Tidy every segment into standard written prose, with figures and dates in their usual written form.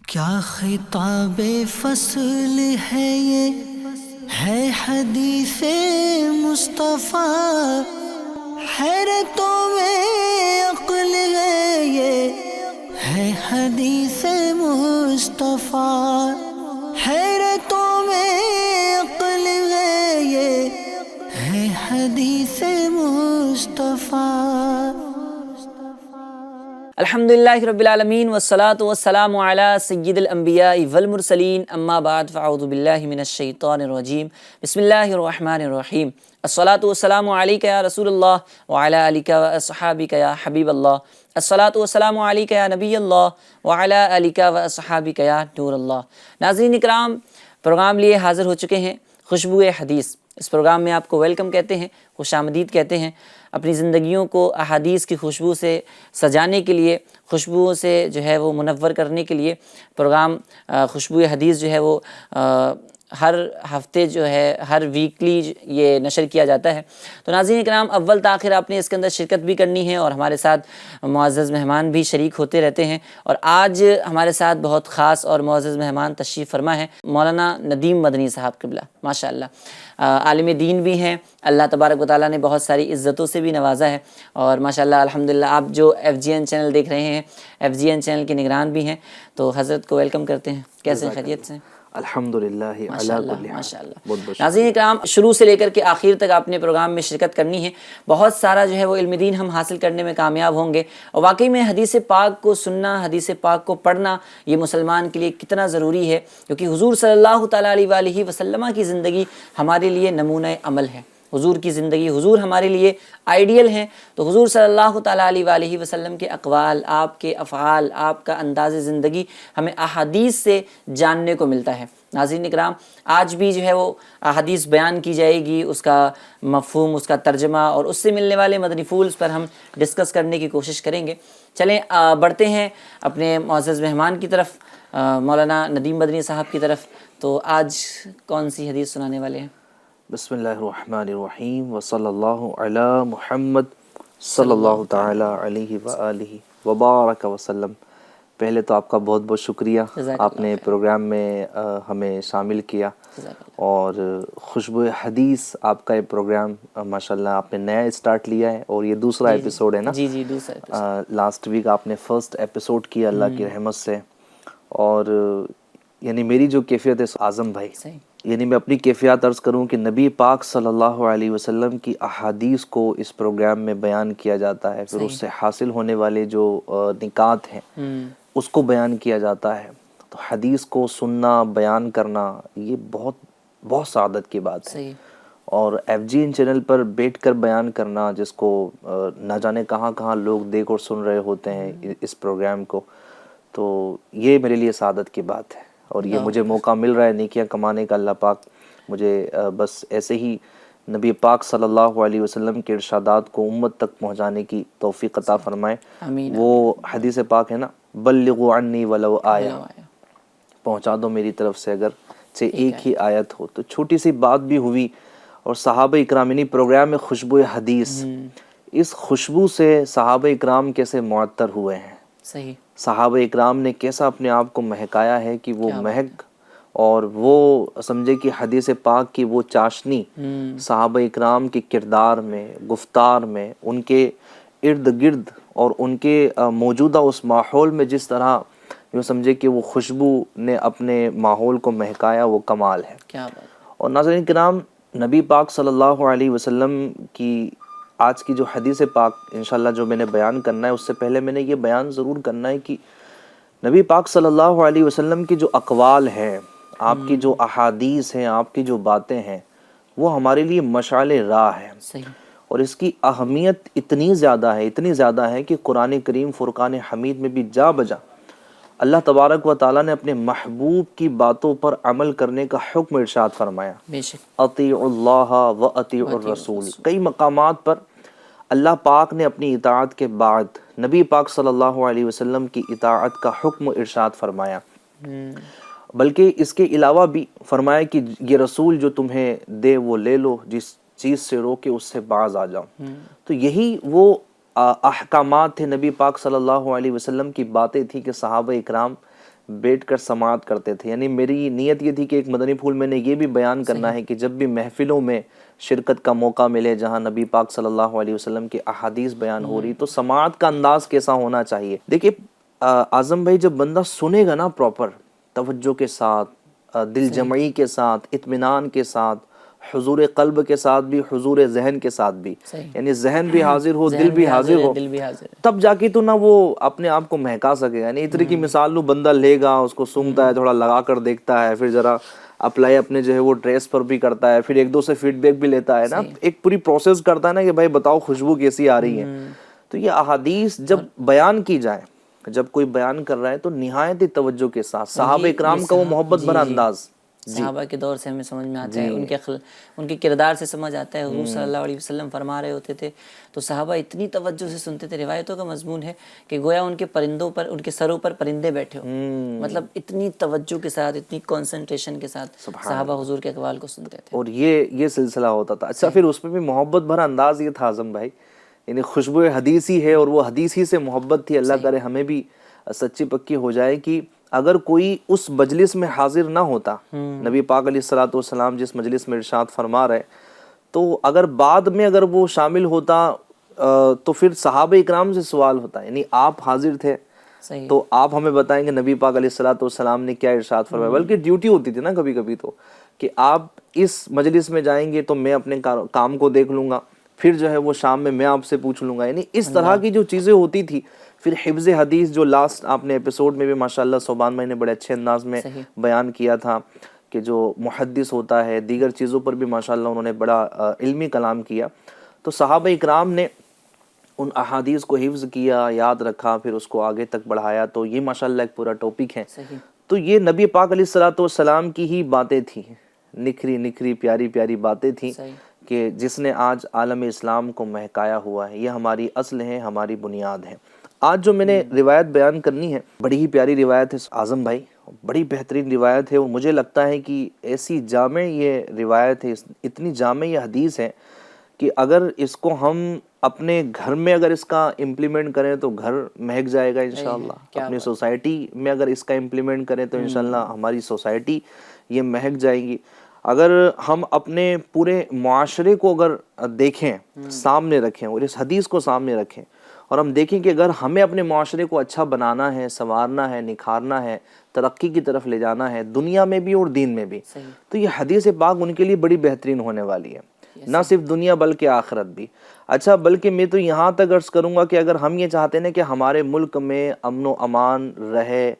کیا خطاب فصل ہے یہ، ہے حدیث مصطفیٰ، حیرتوں میں عقل ہے یہ، ہے حدیث مصطفیٰ، حیرتوں میں عقل ہے یہ، ہے حدیث مصطفیٰ۔ الحمدللہ رب العالمین والصلاة والسلام علی سید الانبیاء والمرسلین، اما بعد فاعوذ باللہ من الشیطان الرجیم، بسم اللہ الرحمن الرحیم۔ الصلاة والسلام علیک یا رسول اللہ وعلی آلک واصحابک یا حبیب اللہ، الصلاة والسلام علیک یا نبی اللہ وعلی آلک واصحابک یا نور اللہ۔ ناظرین اکرام، پروگرام لیے حاضر ہو چکے ہیں خوشبو حدیث۔ اس پروگرام میں آپ کو ویلکم کہتے ہیں، خوش آمدید کہتے ہیں۔ اپنی زندگیوں کو احادیث کی خوشبو سے سجانے کے لیے، خوشبوؤں سے جو ہے وہ منور کرنے کے لیے پروگرام خوشبو حدیث جو ہے وہ ہر ہفتے جو ہے ہر ویکلی یہ نشر کیا جاتا ہے۔ تو ناظرین کرام، اول تاخیر آپ نے اس کے اندر شرکت بھی کرنی ہے اور ہمارے ساتھ معزز مہمان بھی شریک ہوتے رہتے ہیں، اور آج ہمارے ساتھ بہت خاص اور معزز مہمان تشریف فرما ہے مولانا ندیم مدنی صاحب قبلہ، ماشاءاللہ عالم دین بھی ہیں، اللہ تبارک و تعالیٰ نے بہت ساری عزتوں سے بھی نوازا ہے، اور ماشاءاللہ الحمدللہ آپ جو FGN چینل دیکھ رہے ہیں، FGN چینل کے نگران بھی ہیں، تو حضرت کو ویلکم کرتے ہیں۔ کیسے خیریت سے؟ الحمدللہ ماشاءاللہ۔ ناظرین اکرام، شروع سے لے کر کے آخر تک آپ نے پروگرام میں شرکت کرنی ہے، بہت سارا جو ہے وہ علم دین ہم حاصل کرنے میں کامیاب ہوں گے، اور واقعی میں حدیث پاک کو سننا، حدیث پاک کو پڑھنا یہ مسلمان کے لیے کتنا ضروری ہے، کیونکہ حضور صلی اللہ تعالیٰ علیہ وآلہ وسلم کی زندگی ہمارے لیے نمونہ عمل ہے۔ حضور کی زندگی، حضور ہمارے لیے آئیڈیل ہیں، تو حضور صلی اللہ تعالیٰ علیہ وآلہ وسلم کے اقوال، آپ کے افعال، آپ کا انداز زندگی ہمیں احادیث سے جاننے کو ملتا ہے۔ ناظرین اکرام، آج بھی جو ہے وہ احادیث بیان کی جائے گی، اس کا مفہوم، اس کا ترجمہ اور اس سے ملنے والے مدنی پھولز پر ہم ڈسکس کرنے کی کوشش کریں گے۔ چلیں بڑھتے ہیں اپنے معزز مہمان کی طرف، مولانا ندیم مدنی صاحب کی طرف۔ تو آج کون سی حدیث سنانے والے ہیں؟ بسم اللہ الرحمن الرحیم، وصلی اللہ علی محمد صلی اللہ تعالی علیہ وآلہ وبارک وسلم۔ پہلے تو آپ کا بہت بہت شکریہ، آپ نے پروگرام میں ہمیں شامل کیا، اور خوشبو حدیث آپ کا یہ پروگرام ماشاءاللہ آپ نے نیا اسٹارٹ لیا ہے، اور یہ دوسرا ایپیسوڈ ہے نا؟ جی دوسرا ایپیسوڈ۔ لاسٹ ویک آپ نے فرسٹ ایپیسوڈ کیا اللہ کی رحمت سے، اور یعنی میری جو کیفیت ہے اعظم بھائی، یعنی میں اپنی کیفیات عرض کروں کہ نبی پاک صلی اللہ علیہ وسلم کی احادیث کو اس پروگرام میں بیان کیا جاتا ہے، پھر اس سے حاصل ہونے والے جو نکات ہیں اس کو بیان کیا جاتا ہے۔ تو حدیث کو سننا، بیان کرنا، یہ بہت بہت سعادت کی بات ہے، اور FGN چینل پر بیٹھ کر بیان کرنا، جس کو نہ جانے کہاں کہاں لوگ دیکھ اور سن رہے ہوتے ہیں اس پروگرام کو، تو یہ میرے لیے سعادت کی بات ہے، اور یہ مجھے موقع مل رہا ہے نیکیاں کمانے کا۔ اللہ پاک مجھے بس ایسے ہی نبی پاک صلی اللہ علیہ وسلم کے ارشادات کو امت تک پہنچانے کی توفیق عطا فرمائے۔ وہ حدیث پاک ہے نا، بلغوا عنی ولو آیہ، پہنچا دو میری طرف سے اگر ایک ہی آیت ہو۔ تو چھوٹی سی بات بھی ہوئی، اور صحابہ اکرام، یعنی پروگرام میں خوشبو حدیث، اس خوشبو سے صحابہ اکرام کیسے معطر ہوئے ہیں، صحیح، صحابہ اکرام نے کیسا اپنے آپ کو مہکایا ہے کہ وہ مہک، اور وہ سمجھے کہ حدیث پاک کی وہ چاشنی صحابہ اکرام کے کردار میں، گفتار میں، ان کے ارد گرد اور ان کے موجودہ اس ماحول میں جس طرح یوں سمجھے کہ وہ خوشبو نے اپنے ماحول کو مہکایا، وہ کمال ہے۔ کیا بات۔ اور ناظرین کرام، نبی پاک صلی اللہ علیہ وسلم کی آج کی جو حدیث پاک انشاءاللہ جو میں نے بیان کرنا ہے، اس سے پہلے میں نے یہ بیان ضرور کرنا ہے کہ نبی پاک صلی اللہ علیہ وسلم کی جو اقوال ہیں، آپ کی جو احادیث ہیں، آپ کی جو باتیں ہیں، وہ ہمارے لیے مشعل راہ ہے، اور اس کی اہمیت اتنی زیادہ ہے کہ قرآن کریم فرقان حمید میں بھی جا بجا اللہ تبارک و تعالیٰ نے اپنے محبوب کی باتوں پر عمل کرنے کا حکم ارشاد فرمایا، اطیعوا اللہ و اطیعوا الرسول۔ کئی مقامات پر اللہ پاک نے اپنی اطاعت کے بعد نبی پاک صلی اللہ علیہ وسلم کی اطاعت کا حکم ارشاد فرمایا، بلکہ اس کے علاوہ بھی فرمایا کہ یہ رسول جو تمہیں دے وہ لے لو، جس چیز سے روکے اس سے باز آ جاؤ۔ تو یہی وہ احکامات تھے، نبی پاک صلی اللہ علیہ وسلم کی باتیں تھیں کہ صحابہ اکرام بیٹھ کر سماعت کرتے تھے. یعنی میری نیت یہ تھی کہ ایک مدنی پھول میں نے یہ بھی بیان کرنا ہے کہ جب بھی محفلوں میں شرکت کا موقع ملے جہاں نبی پاک صلی اللہ علیہ وسلم کی احادیث بیان ہو رہی تو سماعت کا انداز کیسا ہونا چاہیے. دیکھیے اعظم بھائی، جب بندہ سنے گا نا پراپر توجہ کے ساتھ، دل جمعی کے ساتھ، اطمینان کے ساتھ، حضور قلب کے ساتھ بھی، حضور ذہن کے ساتھ بھی، یعنی ذہن بھی حاضر ہو، دل بھی حاضر ہو، تب جا کے تو نہ وہ اپنے آپ کو مہکا سکے گا. یعنی اتری کی مثال نو بندہ لے گا، اس کو سنتا ہے، تھوڑا لگا کر دیکھتا ہے، پھر ذرا اپلائی اپنے جو ہے وہ ڈریس پر بھی کرتا ہے، پھر ایک دو سے فیڈ بیک بھی لیتا ہے نا، ایک پوری پروسیس کرتا ہے نا کہ بھائی بتاؤ خوشبو کیسی آ رہی ہے. تو یہ احادیث جب بیان کی جائے، جب کوئی بیان کر رہا ہے تو نہایت ہی توجہ کے ساتھ، صحابہ اکرام کا وہ محبت بھرا انداز صحابہ کے دور سے ہمیں سمجھ میں آتا ہے، ان کے کردار سے سمجھ آتا ہے. حضور صلی اللہ علیہ وسلم فرما رہے ہوتے تھے تو صحابہ اتنی توجہ سے سنتے تھے. روایتوں کا مضمون ہے کہ گویا ان کے پرندوں پر، ان کے سروں پر پرندے بیٹھے ہو. مطلب اتنی توجہ کے ساتھ، اتنی کنسنٹریشن کے ساتھ صحابہ حضور کے اقوال کو سنتے تھے. اور یہ سلسلہ ہوتا تھا. اچھا، پھر اس میں بھی محبت بھرا انداز یہ تھا اعظم بھائی، یعنی خوشبو حدیث ہی ہے اور وہ حدیث ہی سے محبت تھی. اللہ کرے ہمیں بھی سچی پکی ہو جائے کہ اگر کوئی اس مجلس میں حاضر نہ ہوتا، نبی پاک علیہ الصلوۃ والسلام جس مجلس میں ارشاد فرما رہے، تو اگر بعد میں اگر وہ شامل ہوتا تو پھر صحابہ اکرام سے سوال ہوتا. یعنی آپ حاضر تھے تو آپ ہمیں بتائیں گے نبی پاک علیہ الصلوۃ والسلام نے کیا ارشاد فرمایا. بلکہ ڈیوٹی ہوتی تھی نا کبھی کبھی تو کہ آپ اس مجلس میں جائیں گے تو میں اپنے کام کو دیکھ لوں گا، پھر جو ہے وہ شام میں آپ سے پوچھ لوں گا. یعنی اس طرح کی جو چیزیں ہوتی تھی. پھر حفظ حدیث جو لاسٹ آپ نے ایپیسوڈ میں بھی ماشاءاللہ صوبان بھائی نے بڑے اچھے انداز میں بیان کیا تھا کہ جو محدث ہوتا ہے، دیگر چیزوں پر بھی ماشاءاللہ انہوں نے بڑا علمی کلام کیا. تو صحابہ اکرام نے ان احادیث کو حفظ کیا، یاد رکھا، پھر اس کو آگے تک بڑھایا. تو یہ ماشاءاللہ ایک پورا ٹاپک ہے. تو یہ نبی پاک علیہ الصلوۃ والسلام کی ہی باتیں تھیں، نکھری نکھری پیاری پیاری باتیں تھیں کہ جس نے آج عالم اسلام کو مہکایا ہوا ہے. یہ ہماری اصل ہے، ہماری بنیاد ہے. آج جو میں نے روایت بیان کرنی ہے بڑی ہی پیاری روایت ہے اعظم بھائی، بڑی بہترین روایت ہے. اور مجھے لگتا ہے کہ ایسی جامع یہ روایت ہے، اتنی جامع یہ حدیث ہے کہ اگر اس کو ہم اپنے گھر میں اگر اس کا امپلیمنٹ کریں تو گھر مہک جائے گا انشاءاللہ. اپنی سوسائٹی میں اگر اس کا امپلیمنٹ کریں تو انشاءاللہ ہماری سوسائٹی یہ مہک جائے گی. اگر ہم اپنے پورے معاشرے کو اگر دیکھیں، سامنے رکھیں اور اس حدیث کو سامنے رکھیں اور ہم دیکھیں کہ اگر ہمیں اپنے معاشرے کو اچھا بنانا ہے، سنوارنا ہے، نکھارنا ہے، ترقی کی طرف لے جانا ہے دنیا میں بھی اور دین میں بھی، تو یہ حدیث پاک ان کے لیے بڑی بہترین ہونے والی ہے. نہ صرف دنیا بلکہ آخرت بھی. اچھا، بلکہ میں تو یہاں تک عرض کروں گا کہ اگر ہم یہ چاہتے ہیں کہ ہمارے ملک میں امن و امان رہے،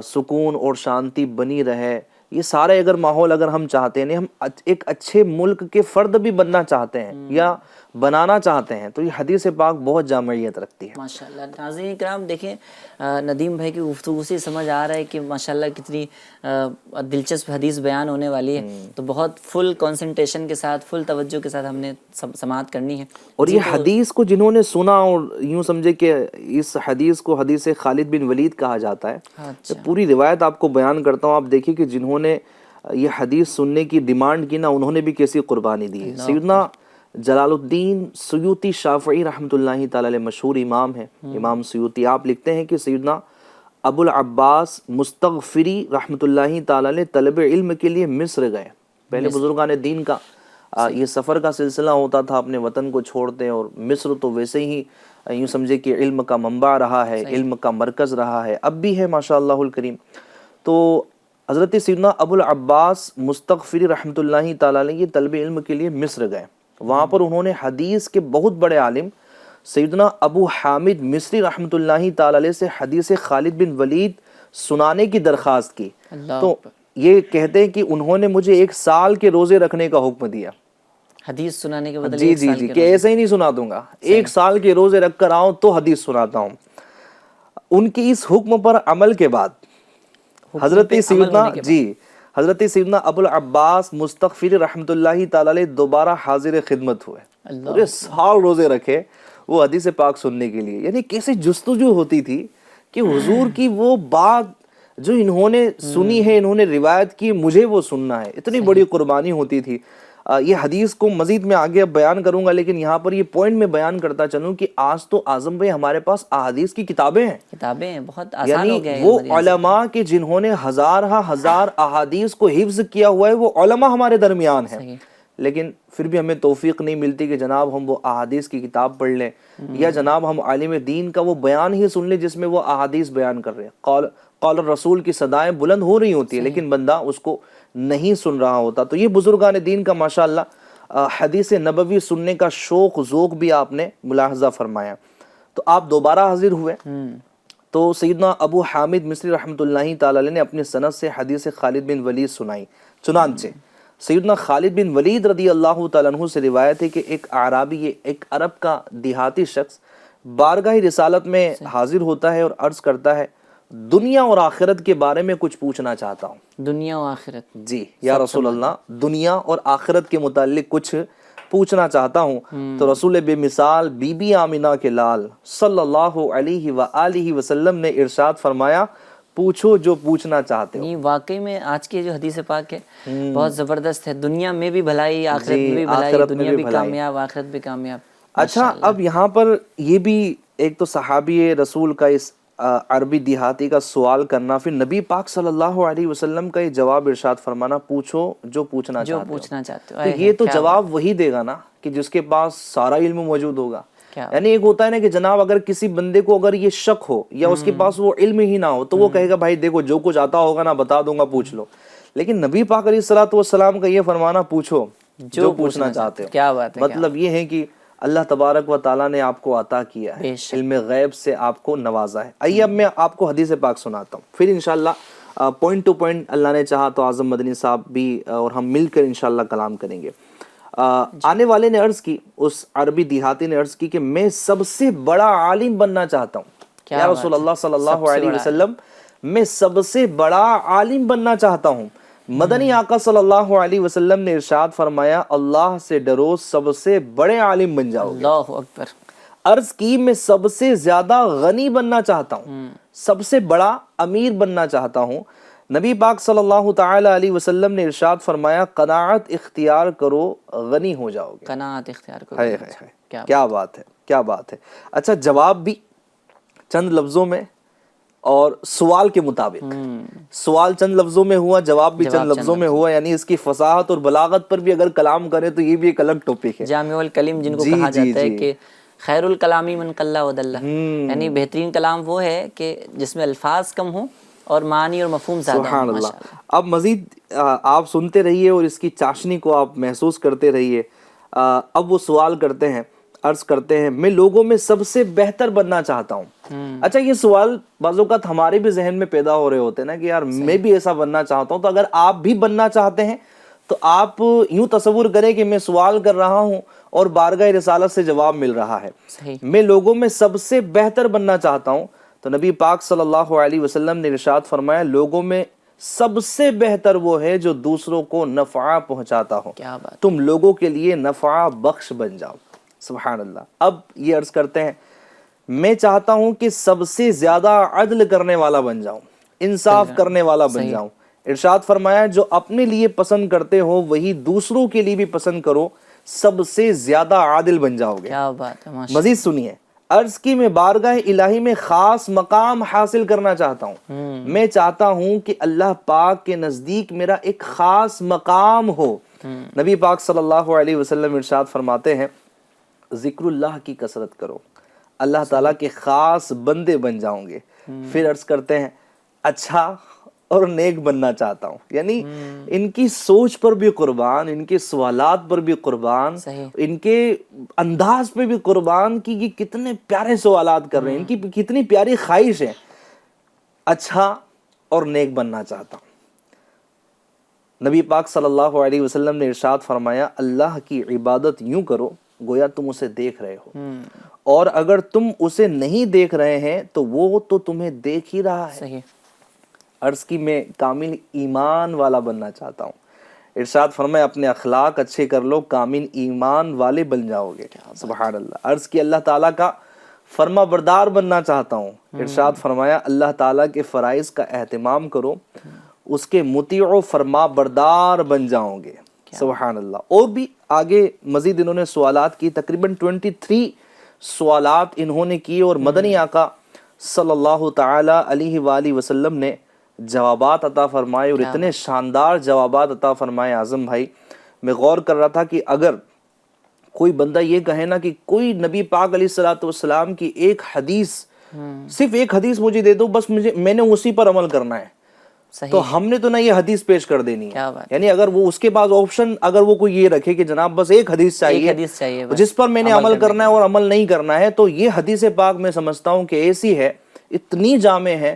سکون اور شانتی بنی رہے، یہ سارے اگر ماحول اگر ہم چاہتے ہیں، ہم ایک اچھے ملک کے فرد بھی بننا چاہتے ہیں یا بنانا چاہتے ہیں، تو یہ حدیث پاک بہت جامعیت رکھتی ہے. ماشاءاللہ. ناظرین کرام دیکھیں، ندیم بھائی کی گفتگو سے سمجھ آ رہا ہے کہ ماشاءاللہ کتنی دلچسپ حدیث بیان ہونے والی ہے. تو بہت فل کنسنٹریشن کے ساتھ، فل توجہ کے ساتھ ہم نے سماعت کرنی ہے. اور یہ حدیث کو جنہوں نے سنا اور یوں سمجھے کہ اس حدیث کو حدیث خالد بن ولید کہا جاتا ہے. پوری روایت آپ کو بیان کرتا ہوں، آپ دیکھیے کہ جنہوں نے یہ حدیث سننے کی ڈیمانڈ کی نا، انہوں نے بھی کیسی قربانی دی ہے. سیدنا جلال الدین سیوطی شافعی رحمۃ اللہ تعالی علیہ مشہور امام ہیں، امام سیوطی. آپ لکھتے ہیں کہ سیدنا ابو العباس مستغفری رحمۃ اللہ تعالی علیہ طلب علم کے لیے مصر گئے. پہلے بزرگان دین کا یہ سفر کا سلسلہ ہوتا تھا، اپنے وطن کو چھوڑتے، اور مصر تو ویسے ہی یوں سمجھے کہ علم کا منبع رہا ہے، علم کا مرکز رہا ہے، اب بھی ہے ماشاءاللہ الکریم. تو حضرت سیدنا ابو العباس مستغفری رحمۃ اللہ تعالی علیہ یہ طلب علم کے لیے مصر گئے. وہاں پر انہوں نے حدیث کے بہت بڑے عالم سیدنا ابو حامد مصری رحمۃ اللہ تعالی علیہ سے حدیث خالد بن ولید سنانے کی درخواست کی. تو یہ کہتے ہیں کہ انہوں نے مجھے 1 سال کے روزے رکھنے کا حکم دیا. حدیث سنانے کے بدلے جی کہ ایسے ہی نہیں سنا دوں گا، 1 سال کے روزے رکھ کر آؤں تو حدیث سناتا ہوں. ان کی اس حکم پر عمل کے بعد حضرت سیدنا ابو العباس مستغفری رحمۃ اللہ تعالی علیہ دوبارہ حاضر خدمت ہوئے. پورے سال روزے رکھے وہ حدیث پاک سننے کے لیے. یعنی کیسے جستجو ہوتی تھی کہ حضور کی وہ بات جو انہوں نے سنی ہے، انہوں نے روایت کی، مجھے وہ سننا ہے. اتنی بڑی قربانی ہوتی تھی. یہ حدیث کو مزید میں آگے اب بیان کروں گا، لیکن یہاں پر یہ پوائنٹ میں بیان کرتا چلوں کہ آج تو اعظم بھائی ہمارے پاس احادیث کی کتابیں ہیں، بہت آسان ہو گیا ہے وہ علماء کے جنہوں نے ہزار احادیث کو حفظ کیا ہوا ہے، وہ علماء ہمارے درمیان ہیں، لیکن پھر بھی ہمیں توفیق نہیں ملتی کہ جناب ہم وہ احادیث کی کتاب پڑھ لیں، یا جناب ہم عالم دین کا وہ بیان ہی سن لیں جس میں وہ احادیث بیان کر رہے ہیں، قول الرسول کی صدائیں بلند ہو رہی ہوتی ہیں لیکن بندہ اس کو نہیں سن رہا ہوتا۔ تو یہ بزرگان دین کا ماشاءاللہ حدیث نبوی سننے کا شوق ذوق بھی آپ نے ملاحظہ فرمایا۔ تو آپ دوبارہ حاضر ہوئے تو سیدنا ابو حامد مصری رحمۃ اللہ تعالی علیہ نے اپنے سند سے حدیث خالد بن ولید سنائی۔ چنانچہ سیدنا خالد بن ولید رضی اللہ تعالیٰ عنہ سے روایت ہے کہ ایک اعرابی، ایک عرب کا دیہاتی شخص بارگاہ رسالت میں حاضر ہوتا ہے اور عرض کرتا ہے دنیا اور آخرت کے بارے میں کچھ پوچھنا چاہتا ہوں۔ دنیا و آخرت، جی یا رسول اللہ، دنیا اور آخرت کے متعلق کچھ پوچھنا چاہتا ہوں۔ تو رسول بے مثال بی بی آمینہ کے لال صلی اللہ علیہ وآلہ وسلم نے ارشاد فرمایا پوچھو جو پوچھنا چاہتے ہو۔ واقعی میں آج کی جو حدیث پاک ہے بہت زبردست ہے، دنیا میں بھی بھلائی، آخرت میں بھی بھلائی، دنیا بھی کامیاب، آخرت بھی کامیاب۔ اچھا، اب یہاں پر یہ بھی ایک تو صحابی رسول کا اس عربی دیہاتی کا سوال کرنا، پھر نبی پاک صلی اللہ علیہ وسلم کا یہ جواب ارشاد فرمانا پوچھو جو پوچھنا چاہتے ہو۔ تو یہ تو جواب وہی دے گا نا کہ جس کے پاس سارا علم موجود ہوگا۔ یعنی ایک ہوتا ہے نا کہ جناب اگر کسی بندے کو اگر یہ شک ہو یا اس کے پاس وہ علم ہی نہ ہو تو وہ کہے گا بھائی دیکھو جو کچھ آتا ہوگا نا بتا دوں گا، پوچھ لو۔ لیکن نبی پاک علیہ الصلوۃ والسلام کا یہ فرمانا پوچھو جو پوچھنا چاہتے ہو، کیا بات ہے، مطلب یہ ہے کہ اللہ تبارک و تعالیٰ نے آپ کو عطا کیا ہے، علم غیب سے آپ کو نوازا ہے۔ آئیے اب میں آپ کو حدیث پاک سناتا ہوں، پھر انشاءاللہ پوائنٹ ٹو پوائنٹ اللہ نے چاہا تو اعظم مدنی صاحب بھی اور ہم مل کر انشاءاللہ کلام کریں گے۔ آنے والے نے عرض کی، اس عربی دیہاتی نے عرض کی کہ میں سب سے بڑا عالم بننا چاہتا ہوں یا رسول اللہ صلی اللہ علیہ وسلم، میں سب سے بڑا عالم بننا چاہتا ہوں۔ مدنی آقا صلی اللہ علیہ وسلم نے ارشاد فرمایا اللہ سے ڈرو سب سے بڑے عالم بن جاؤ گے۔ اللہ اکبر۔ عرض کی میں سب سے زیادہ غنی بننا چاہتا ہوں، سب سے بڑا امیر بننا چاہتا ہوں۔ نبی پاک صلی اللہ تعالی علیہ وسلم نے ارشاد فرمایا قناعت اختیار کرو غنی ہو جاؤ گے۔ قناعت اختیار کرو، کیا بات ہے، کیا بات ہے۔ اچھا، جواب بھی چند لفظوں میں اور سوال کے مطابق، سوال چند لفظوں میں ہوا، جواب بھی چند لفظوں میں ہوا، یعنی اس کی فصاحت اور بلاغت پر بھی اگر کلام کریں تو یہ بھی ایک الگ ٹاپک ہے۔ جامع الکلم جن کو کہا جاتا ہے کہ خیر الکلامی من قل ودل، یعنی بہترین کلام وہ ہے کہ جس میں الفاظ کم ہوں اور معنی اور مفہوم زیادہ ہوں۔ سبحان اللہ۔ اب مزید آپ سنتے رہیے اور اس کی چاشنی کو آپ محسوس کرتے رہیے۔ اب وہ سوال کرتے ہیں، عرض کرتے ہیں میں لوگوں میں سب سے بہتر بننا چاہتا ہوں۔ اچھا، یہ سوال بعض اوقات ہمارے بھی ذہن میں پیدا ہو رہے ہوتے ہیں نا کہ یار میں بھی ایسا بننا چاہتا ہوں۔ تو اگر آپ بھی بننا چاہتے ہیں تو آپ یوں تصور کریں کہ میں سوال کر رہا ہوں اور بارگاہ رسالت سے جواب مل رہا ہے۔ میں لوگوں میں سب سے بہتر بننا چاہتا ہوں۔ تو نبی پاک صلی اللہ علیہ وسلم نے ارشاد فرمایا لوگوں میں سب سے بہتر وہ ہے جو دوسروں کو نفع پہنچاتا ہو، تم لوگوں کے لیے نفع بخش بن جاؤ۔ سبحان اللہ۔ اب یہ عرض کرتے ہیں میں چاہتا ہوں کہ سب سے زیادہ عدل کرنے والا بن جاؤں، انصاف کرنے والا بن جاؤں۔ ارشاد فرمایا جو اپنے لیے پسند کرتے ہو وہی دوسروں کے لیے بھی پسند کرو، سب سے زیادہ عادل بن جاؤ گے۔ کیا بات ہے۔ مزید سنیے، عرض کی میں بارگاہ الہی میں خاص مقام حاصل کرنا چاہتا ہوں، میں چاہتا ہوں کہ اللہ پاک کے نزدیک میرا ایک خاص مقام ہو۔ نبی پاک صلی اللہ علیہ وسلم ارشاد فرماتے ہیں ذکر اللہ کی کثرت کرو، اللہ تعالیٰ کے خاص بندے بن جاؤں گے۔ پھر عرض کرتے ہیں اچھا اور نیک بننا چاہتا ہوں، یعنی ان کی سوچ پر بھی قربان، ان کے سوالات پر بھی قربان، ان کے انداز پہ بھی قربان کہ یہ کتنے پیارے سوالات کر رہے ہیں، ان کی کتنی پیاری خواہش ہے۔ اچھا اور نیک بننا چاہتا ہوں۔ نبی پاک صلی اللہ علیہ وسلم نے ارشاد فرمایا اللہ کی عبادت یوں کرو گویا تم اسے دیکھ رہے ہو، اور اگر تم اسے نہیں دیکھ رہے ہیں تو وہ تو تمہیں دیکھ ہی رہا ہے۔ عرض کی میں کامل ایمان والا بننا چاہتا ہوں۔ ارشاد فرمایا اپنے اخلاق اچھے کر لو، کامل ایمان والے بن جاؤ گے۔ سبحان اللہ۔ عرض کی اللہ تعالیٰ کا فرما بردار بننا چاہتا ہوں۔ ارشاد فرمایا اللہ تعالیٰ کے فرائض کا اہتمام کرو، اس کے مطیع و فرما بردار بن جاؤ گے۔ سبحان اللہ. اور بھی آگے مزید انہوں نے سوالات کی, تقریباً 23 سوالات انہوں نے کی, اور مدنی آقا صلی اللہ تعالی علیہ وآلہ وسلم نے جوابات عطا فرمائے, اور اتنے شاندار جوابات عطا فرمائے اعظم بھائی. میں غور کر رہا تھا کہ اگر کوئی بندہ یہ کہے نا کہ کوئی نبی پاک علیہ الصلوۃ والسلام کی ایک حدیث, صرف ایک حدیث مجھے دے دو, بس میں نے اسی پر عمل کرنا ہے, تو ہم نے تو نہ یہ حدیث پیش کر دینی ہے. یعنی اگر وہ اس کے پاس آپشن, اگر وہ کوئی یہ رکھے کہ جناب بس ایک حدیث چاہیے جس پر میں نے عمل کرنا ہے اور عمل نہیں کرنا ہے, تو یہ حدیث پاک میں سمجھتا ہوں کہ ایسی ہے, اتنی جامع ہے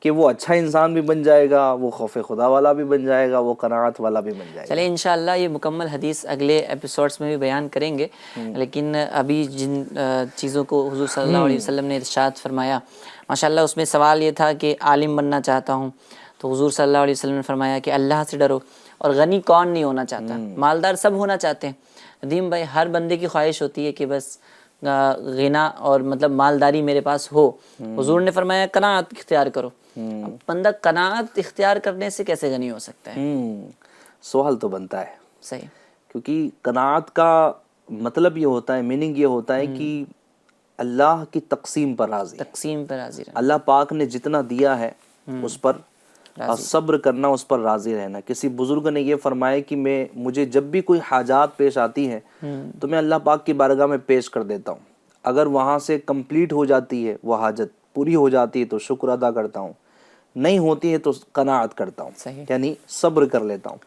کہ وہ اچھا انسان بھی بن جائے گا, وہ خوف خدا والا بھی بن جائے گا, وہ قناعت والا بھی بن جائے گا. چلیں انشاءاللہ یہ مکمل حدیث اگلے ایپیسوڈز میں بھی بیان کریں گے, لیکن ابھی جن چیزوں کو حضور صلی اللہ علیہ وسلم نے ارشاد فرمایا, ماشاءاللہ اس میں سوال یہ تھا کہ عالم بننا چاہتا ہوں, تو حضور صلی اللہ علیہ وسلم نے فرمایا کہ اللہ سے ڈرو. اور غنی کون نہیں ہونا چاہتا, مالدار سب ہونا چاہتے ہیں. ندیم بھائی, ہر بندے کی خواہش ہوتی ہے کہ بس غنا اور مطلب مالداری میرے پاس ہو. حضور نے فرمایا قناعت اختیار کرو. اب بندہ قناعت اختیار کرنے سے کیسے غنی ہو سکتا ہے؟ سوال تو بنتا ہے. صحیح. کیونکہ قناعت کا مطلب یہ ہوتا ہے, میننگ یہ ہوتا ہے کہ اللہ کی تقسیم پر راضی, اللہ پاک نے جتنا دیا ہے اس پر صبر کرنا, اس پر راضی رہنا. کسی بزرگ نے یہ فرمایا کہ مجھے جب بھی کوئی حاجات پیش آتی ہے تو میں اللہ پاک کی بارگاہ میں پیش کر دیتا ہوں. اگر وہاں سے کمپلیٹ ہو جاتی ہے, وہ حاجت پوری ہو جاتی ہے, تو شکر ادا کرتا ہوں, نہیں ہوتی ہے تو قناعت کرتا ہوں, یعنی صبر کر لیتا ہوں.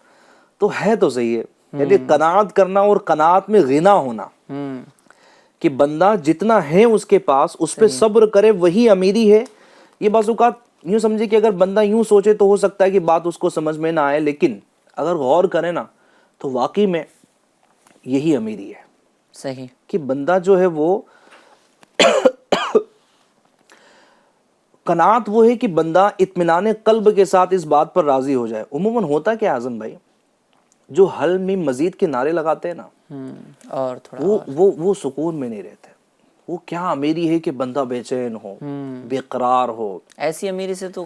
تو ہے تو صحیح ہے, یعنی قناعت کرنا اور قناعت میں غنا ہونا, کہ بندہ جتنا ہے اس کے پاس اس پہ صبر کرے, وہی امیری ہے. یہ بعض اوقات یوں سمجھے کہ اگر بندہ یوں سوچے تو ہو سکتا ہے کہ بات اس کو سمجھ میں نہ آئے, لیکن اگر غور کرے نا تو واقعی میں یہی امیری ہے. صحیح. کہ بندہ جو ہے وہ قناعت وہ ہے کہ بندہ اطمینان قلب کے ساتھ اس بات پر راضی ہو جائے. عموماً ہوتا کیا اعظم بھائی, جو حل میں مزید کے نعرے لگاتے ہیں نا, اور وہ سکون میں نہیں رہتے. وہ کیا امیری ہے کہ بندہ بے چین ہو, بے قرار ہو. ایسی امیری سے تو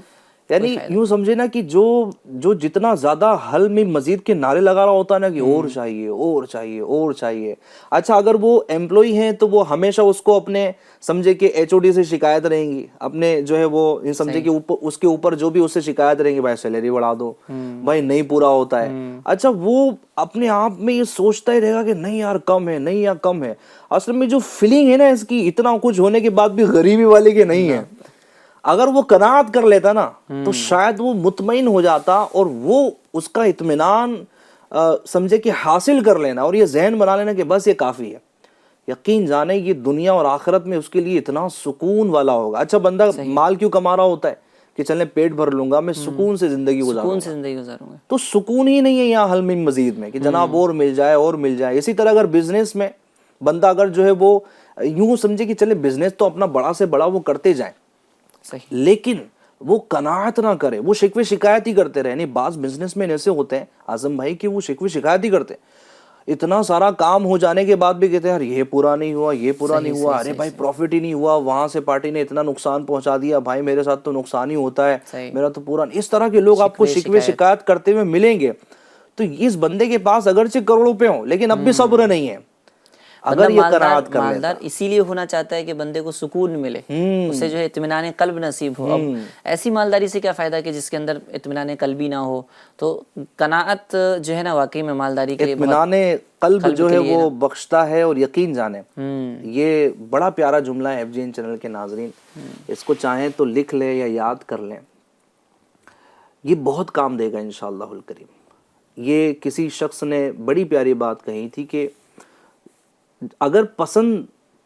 یعنی یوں سمجھے نا کہ جو جتنا زیادہ حل میں مزید کے نعرے لگا رہا ہوتا ہے نا کہ اور چاہیے اور چاہیے اور چاہیے. اچھا اگر وہ ایمپلائی ہیں تو وہ ہمیشہ اس کو اپنے سمجھے کہ ایچ او ڈی سے شکایت رہیں گی, اپنے جو ہے وہ سمجھے کہ اس کے اوپر جو بھی اس سے شکایت رہیں گی, بھائی سیلری بڑھا دو, بھائی نہیں پورا ہوتا ہے. اچھا وہ اپنے آپ میں یہ سوچتا ہی رہے گا کہ نہیں یار کم ہے, نہیں یار کم ہے. اصل میں جو فیلنگ ہے نا اس کی, اتنا کچھ ہونے کے بعد بھی غریبی والے کے نہیں ہے. اگر وہ قناعت کر لیتا نا تو شاید وہ مطمئن ہو جاتا, اور وہ اس کا اطمینان سمجھے کہ حاصل کر لینا اور یہ ذہن بنا لینا کہ بس یہ کافی ہے. یقین جانے یہ دنیا اور آخرت میں اس کے لیے اتنا سکون والا ہوگا. اچھا بندہ مال کیوں کما رہا ہوتا ہے کہ چلیں پیٹ بھر لوں گا, میں سکون سے زندگی گزاروں گا. تو سکون ہی نہیں ہے یہاں حل میں مزید میں کہ جناب اور مل جائے اور مل جائے. اسی طرح اگر بزنس میں بندہ اگر جو ہے وہ یوں سمجھے کہ چلے بزنس تو اپنا بڑا سے بڑا وہ کرتے جائیں, لیکن وہ قناعت نہ کرے, وہ شکوے شکایت ہی کرتے رہے. بعض بزنس مین ایسے ہوتے ہیں اعظم بھائی کہ وہ شکوے شکایت ہی کرتے ہیں, اتنا سارا کام ہو جانے کے بعد بھی کہتے ہیں یار یہ پورا نہیں ہوا, یہ پورا نہیں ہوا, ارے بھائی پروفٹ ہی نہیں ہوا, وہاں سے پارٹی نے اتنا نقصان پہنچا دیا, بھائی میرے ساتھ تو نقصان ہی ہوتا ہے, میرا تو پورا. اس طرح کے لوگ آپ کو شکوے شکایت کرتے ہوئے ملیں گے. تو اس بندے کے پاس اگرچہ کروڑوں روپے ہوں لیکن اب بھی صبر نہیں ہے. اگر یہ قناعت کر لیتا, مالدار اسی لیے ہونا چاہتا ہے کہ بندے کو سکون ملے, اسے جو ہے اطمینان قلب نصیب ہو. اب ایسی مالداری سے کیا فائدہ کہ جس کے اندر اطمینان قلبی نہ ہو. تو قناعت جو ہے نا واقعی میں مالداری کے لیے اطمینان قلب جو ہے وہ بخشتا ہے. اور یقین جانے یہ بڑا پیارا جملہ ہے FGN چینل کے ناظرین, اس کو چاہیں تو لکھ لیں یا یاد کر لیں, یہ بہت کام دے گا انشاءاللہ الکریم. یہ کسی شخص نے بڑی پیاری بات کہی تھی کہ اگر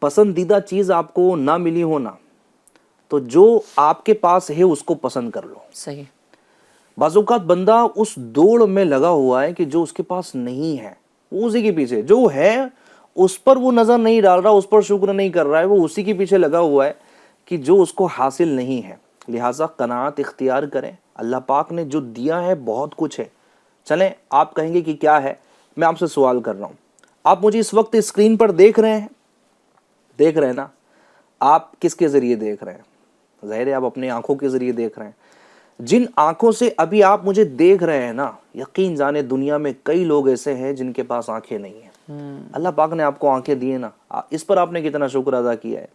پسندیدہ چیز آپ کو نہ ملی ہو نا تو جو آپ کے پاس ہے اس کو پسند کر لو. صحیح. بعض اوقات بندہ اس دوڑ میں لگا ہوا ہے کہ جو اس کے پاس نہیں ہے وہ اسی کے پیچھے, جو ہے اس پر وہ نظر نہیں ڈال رہا, اس پر شکر نہیں کر رہا ہے, وہ اسی کے پیچھے لگا ہوا ہے کہ جو اس کو حاصل نہیں ہے. لہٰذا قناعت اختیار کریں. اللہ پاک نے جو دیا ہے بہت کچھ ہے. چلیں آپ کہیں گے کہ کیا ہے, میں آپ سے سوال کر رہا ہوں, آپ مجھے اس وقت اسکرین پر دیکھ رہے ہیں نا, آپ کس کے ذریعے دیکھ رہے ہیں؟ ظاہر ہے آپ اپنی آنکھوں کے ذریعے دیکھ رہے ہیں. جن آنکھوں سے ابھی آپ مجھے دیکھ رہے ہیں نا, یقین جانے دنیا میں کئی لوگ ایسے ہیں جن کے پاس آنکھیں نہیں ہیں. اللہ پاک نے آپ کو آنکھیں دی ہیں نا, اس پر آپ نے کتنا شکر ادا کیا ہے.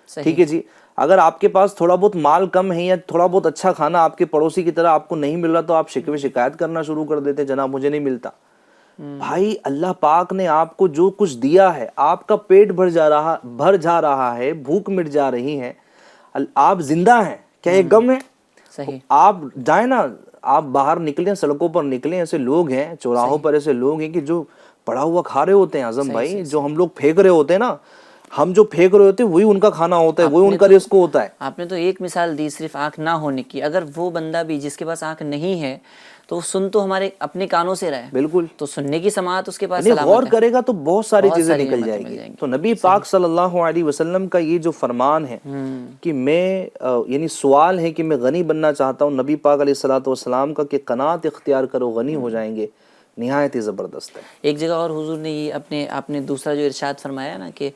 ٹھیک ہے جی. اگر آپ کے پاس تھوڑا بہت مال کم ہے یا تھوڑا بہت اچھا کھانا آپ کے پڑوسی کی طرح آپ کو نہیں مل رہا تو آپ شکوے شکایت کرنا شروع کر دیتے, جناب مجھے نہیں ملتا. بھائی اللہ پاک نے آپ کو جو کچھ دیا ہے, آپ کا پیٹ بھر جا رہا ہے, بھوک مٹ جا رہی ہے, آپ زندہ ہیں, کیا یہ غم ہے؟ صحیح. آپ جائیں نا, آپ باہر نکلیں, سڑکوں پر نکلیں, ایسے لوگ ہیں چوراہوں پر, ایسے لوگ ہیں کہ جو پڑا ہوا کھا رہے ہوتے ہیں اعظم بھائی, جو ہم لوگ پھینک رہے ہوتے ہیں نا, ہم جو پھینک رہے ہوتے ہیں وہی ان کا کھانا ہوتا ہے, وہی ان کا رزق ہوتا ہے. آپ نے تو ایک مثال دی صرف آنکھ نہ ہونے کی. اگر وہ بندہ بھی جس کے پاس آنکھ نہیں ہے تو سن تو ہمارے اپنے کانوں سے رہے, بالکل, تو سننے کی سماعت اس کے پاس غور سلامت ہے. کرے گا تو بہت ساری چیزیں نکل جائے گی. تو نبی پاک صلی اللہ علیہ وسلم کا یہ جو فرمان ہے کہ میں یعنی سوال ہے کہ میں غنی بننا چاہتا ہوں, نبی پاک علیہ الصلوۃ والسلام کا کہ قناعت اختیار کرو غنی ہو جائیں گے, نہایت ہی زبردست ہے. ایک جگہ اور حضور نے یہ آپ نے دوسرا جو ارشاد فرمایا نا کہ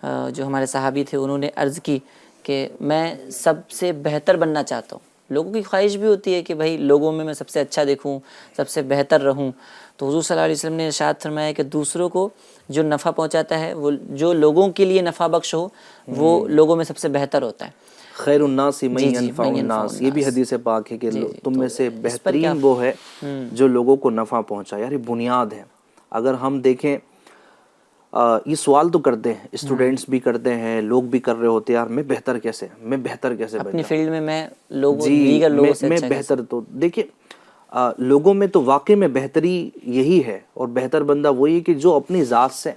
جو ہمارے صحابی تھے انہوں نے عرض کی کہ میں سب سے بہتر بننا چاہتا ہوں. لوگوں کی خواہش بھی ہوتی ہے کہ بھائی لوگوں میں سب سے اچھا دیکھوں, سب سے بہتر رہوں. تو حضور صلی اللہ علیہ وسلم نے ارشاد فرمایا کہ دوسروں کو جو نفع پہنچاتا ہے, وہ جو لوگوں کے لیے نفع بخش ہو, وہ لوگوں میں سب سے بہتر ہوتا ہے. خیر الناس من ینفع الناس, یہ بھی حدیث پاک ہے کہ تم میں سے بہترین وہ ہے جو لوگوں کو نفع پہنچائے. یار یہ بنیاد ہے. اگر ہم دیکھیں, یہ سوال تو کرتے ہیں, اسٹوڈنٹس بھی کرتے ہیں, لوگ بھی کر رہے ہوتے ہیں, یار میں بہتر کیسے بن جاؤں اپنی فیلڈ میں لوگوں دیگر لوگوں سے میں بہتر. تو دیکھیں لوگوں میں تو واقعی میں بہتری یہی ہے, اور بہتر بندہ وہی ہے کہ جو اپنی ذات سے,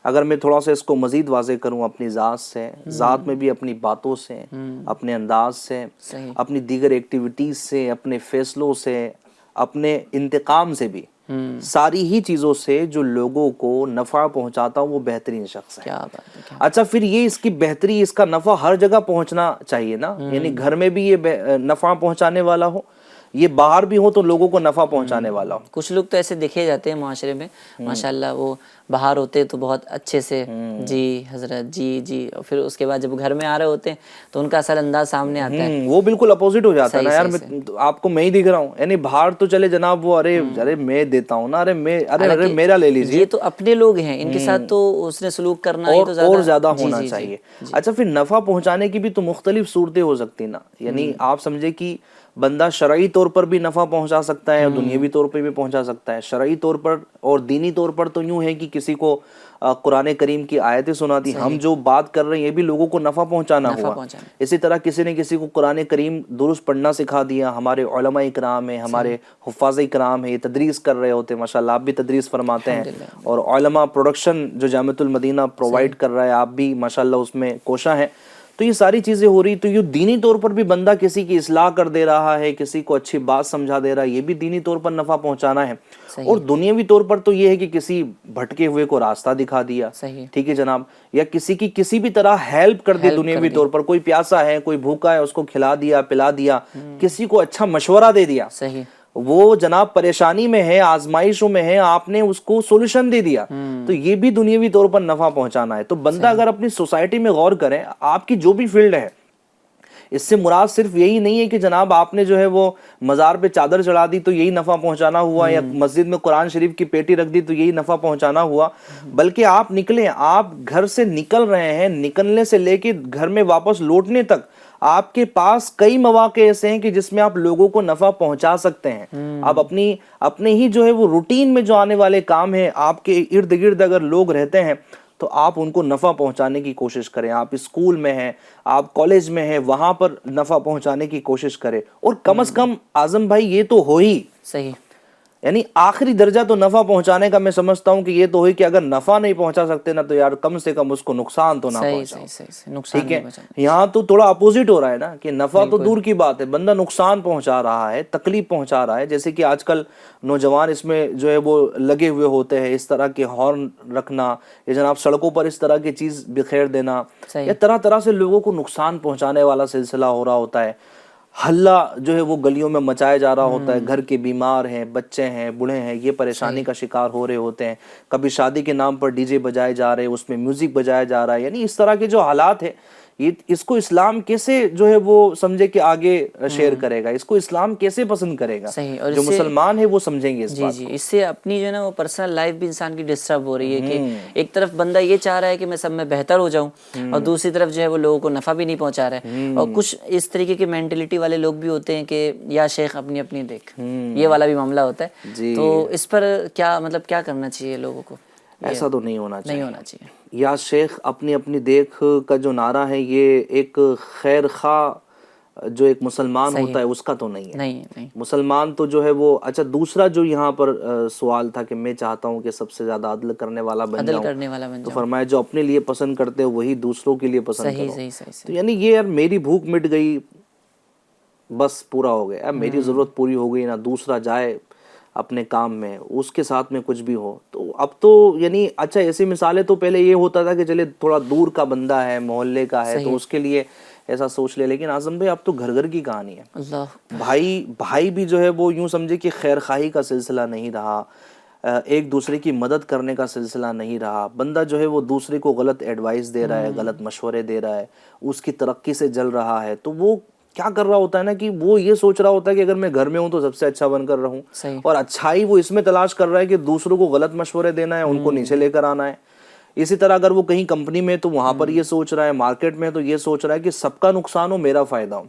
اگر میں تھوڑا سا اس کو مزید واضح کروں, اپنی ذات سے, ذات میں بھی اپنی باتوں سے, اپنے انداز سے, اپنی دیگر ایکٹیویٹیز سے, اپنے فیصلوں سے, اپنے انتقام سے بھی, ساری ہی چیزوں سے جو لوگوں کو نفع پہنچاتا ہوں وہ بہترین شخص ہے. اچھا پھر یہ اس کی بہتری, اس کا نفع ہر جگہ پہنچنا چاہیے نا, یعنی گھر میں بھی یہ نفع پہنچانے والا ہو, یہ باہر بھی ہو تو لوگوں کو نفع پہنچانے والا ہو. کچھ لوگ تو ایسے دیکھے جاتے ہیں معاشرے میں ماشاءاللہ, وہ باہر ہوتے تو بہت اچھے سے جی حضرت جی, اور پھر اس کے بعد جب گھر میں آ رہے ہوتے ہیں تو ان کا اصل انداز سامنے آتا ہے, وہ بالکل اپوزٹ ہو جاتا ہے نا. یار آپ کو میں ہی دکھ رہا ہوں, یعنی باہر تو چلے جناب وہ ارے میں دیتا ہوں نا, ارے میرا لے لیجیے. یہ تو اپنے لوگ ہیں, ان کے ساتھ تو اس نے سلوک کرنا اور زیادہ ہونا چاہیے. اچھا پھر نفع پہنچانے کی بھی تو مختلف صورتیں ہو سکتی نا, یعنی آپ سمجھے کہ بندہ شرعی طور پر بھی نفع پہنچا سکتا ہے اور دنیاوی طور پر بھی پہنچا سکتا ہے. شرعی طور پر اور دینی طور پر تو یوں ہے کہ کسی کو قرآن کریم کی آیتیں سناتی, ہم جو بات کر رہے ہیں یہ بھی لوگوں کو نفع پہنچانا ہوا. اسی طرح کسی نے کسی کو قرآن کریم درست پڑھنا سکھا دیا. ہمارے علماء اکرام ہیں, ہمارے حفاظ اکرام ہیں, یہ تدریس کر رہے ہوتے ہیں, ماشاءاللہ آپ بھی تدریس فرماتے ہیں, اور علماء پروڈکشن جو جامعۃ المدینہ پرووائڈ کر رہا ہے آپ بھی ماشاءاللہ اس میں کوشاں ہیں. تو یہ ساری چیزیں ہو رہی, تو یہ دینی طور پر بھی بندہ کسی کی اصلاح کر دے رہا ہے, کسی کو اچھی بات سمجھا دے رہا ہے, یہ بھی دینی طور پر نفع پہنچانا ہے. اور دنیاوی طور پر تو یہ ہے کہ کسی بھٹکے ہوئے کو راستہ دکھا دیا, ٹھیک ہے جناب, یا کسی کی کسی بھی طرح ہیلپ کر دی دنیاوی طور پر. کوئی پیاسا ہے, کوئی بھوکا ہے, اس کو کھلا دیا پلا دیا, کسی کو اچھا مشورہ دے دیا. وہ جناب پریشانی میں ہے, آزمائشوں میں ہے, آپ نے اس کو سولوشن دے دیا, تو یہ بھی دنیاوی طور پر نفع پہنچانا ہے. تو بندہ اگر اپنی سوسائٹی میں غور کرے, آپ کی جو بھی فیلڈ ہے, اس سے مراد صرف یہی نہیں ہے کہ جناب آپ نے جو ہے وہ مزار پہ چادر چڑھا دی تو یہی نفع پہنچانا ہوا, یا مسجد میں قرآن شریف کی پیٹی رکھ دی تو یہی نفع پہنچانا ہوا, بلکہ آپ نکلیں, آپ گھر سے نکل رہے ہیں, نکلنے سے لے کے گھر میں واپس لوٹنے تک آپ کے پاس کئی مواقع ایسے ہیں کہ جس میں آپ لوگوں کو نفع پہنچا سکتے ہیں. آپ اپنے ہی جو ہے وہ روٹین میں جو آنے والے کام ہیں, آپ کے ارد گرد اگر لوگ رہتے ہیں تو آپ ان کو نفع پہنچانے کی کوشش کریں. آپ اسکول میں ہیں, آپ کالج میں ہیں, وہاں پر نفع پہنچانے کی کوشش کریں. اور کم از کم اعظم بھائی یہ تو ہو ہی, یعنی آخری درجہ تو نفع پہنچانے کا میں سمجھتا ہوں کہ یہ تو ہوئی کہ اگر نفع نہیں پہنچا سکتے نا تو یار کم سے کم اس کو نقصان تو نہ پہنچاؤ. ٹھیک ہے, یہاں تو تھوڑا اپوزٹ ہو رہا ہے نا, کہ نفع تو دور کی بات ہے, بندہ نقصان پہنچا رہا ہے, تکلیف پہنچا رہا ہے. جیسے کہ آج کل نوجوان اس میں جو ہے وہ لگے ہوئے ہوتے ہیں, اس طرح کے ہارن رکھنا, یا جناب سڑکوں پر اس طرح کی چیز بکھیر دینا, یا طرح طرح سے لوگوں کو نقصان پہنچانے والا سلسلہ ہو رہا ہوتا ہے. ہلہ جو ہے وہ گلیوں میں مچایا جا رہا ہوتا ہے, گھر کے بیمار ہیں, بچے ہیں, بوڑھے ہیں, یہ پریشانی کا شکار ہو رہے ہوتے ہیں. کبھی شادی کے نام پر ڈی جے بجائے جا رہے ہیں, اس میں میوزک بجایا جا رہا ہے. یعنی اس طرح کے جو حالات ہیں یہ اس کو اسلام کیسے جو ہے وہ سمجھے کہ آگے شیئر کرے گا, اس کو اسلام کیسے پسند کرے گا. صحیح. اور جو مسلمان ہے وہ سمجھیں گے اس بات جی اس سے اپنی جو ہے نا وہ پرسنل لائف بھی انسان کی ڈسٹرب ہو رہی ہے کہ ایک طرف بندہ یہ چاہ رہا ہے کہ میں سب میں بہتر ہو جاؤں اور دوسری طرف جو ہے وہ لوگوں کو نفع بھی نہیں پہنچا رہا ہے. اور کچھ اس طریقے کی مینٹلٹی والے لوگ بھی ہوتے ہیں کہ یا شیخ اپنی اپنی دیکھ, یہ والا بھی معاملہ ہوتا ہے. تو اس پر کیا مطلب کیا کرنا چاہیے لوگوں کو؟ ایسا تو نہیں ہونا چاہیے. نہیں ہونا چاہیے. یا شیخ اپنی اپنی دیکھ کا جو نعرہ ہے یہ ایک خیر خواہ جو ایک مسلمان ہوتا ہے اس کا تو نہیں ہے. نہیں. مسلمان تو جو ہے وہ اچھا. دوسرا جو یہاں پر سوال تھا کہ میں چاہتا ہوں کہ سب سے زیادہ عدل کرنے والا بن جاؤں, تو فرمایا جو اپنے لیے پسند کرتے ہو وہی دوسروں کے لیے پسند کرو. تو یعنی یہ یار میری بھوک مٹ گئی بس پورا ہو گیا, میری ضرورت پوری ہو گئی, نہ دوسرا جائے اپنے کام میں اس کے ساتھ میں کچھ بھی ہو. تو اب تو یعنی اچھا ایسی مثالیں تو پہلے یہ ہوتا تھا کہ چلے تھوڑا دور کا بندہ ہے, محلے کا ہے, تو اس کے لیے ایسا سوچ لے. لیکن اعظم بھائی اب تو گھر گھر کی کہانی ہے. بھائی بھی جو ہے وہ یوں سمجھے کہ خیر خواہی کا سلسلہ نہیں رہا, ایک دوسرے کی مدد کرنے کا سلسلہ نہیں رہا. بندہ جو ہے وہ دوسرے کو غلط ایڈوائس دے رہا ہے, غلط مشورے دے رہا ہے, اس کی ترقی سے جل رہا ہے. تو وہ کیا کر رہا ہوتا ہے نا کہ وہ یہ سوچ رہا ہوتا ہے کہ اگر میں گھر میں ہوں تو سب سے اچھا بن کر رہوں, اور اچھائی وہ اس میں تلاش کر رہا ہے کہ دوسروں کو غلط مشورے دینا ہے, ان کو نیچے لے کر آنا ہے. اسی طرح اگر وہ کہیں کمپنی میں تو وہاں پر یہ سوچ رہا ہے, مارکیٹ میں تو یہ سوچ رہا ہے کہ سب کا نقصان ہو میرا فائدہ ہو.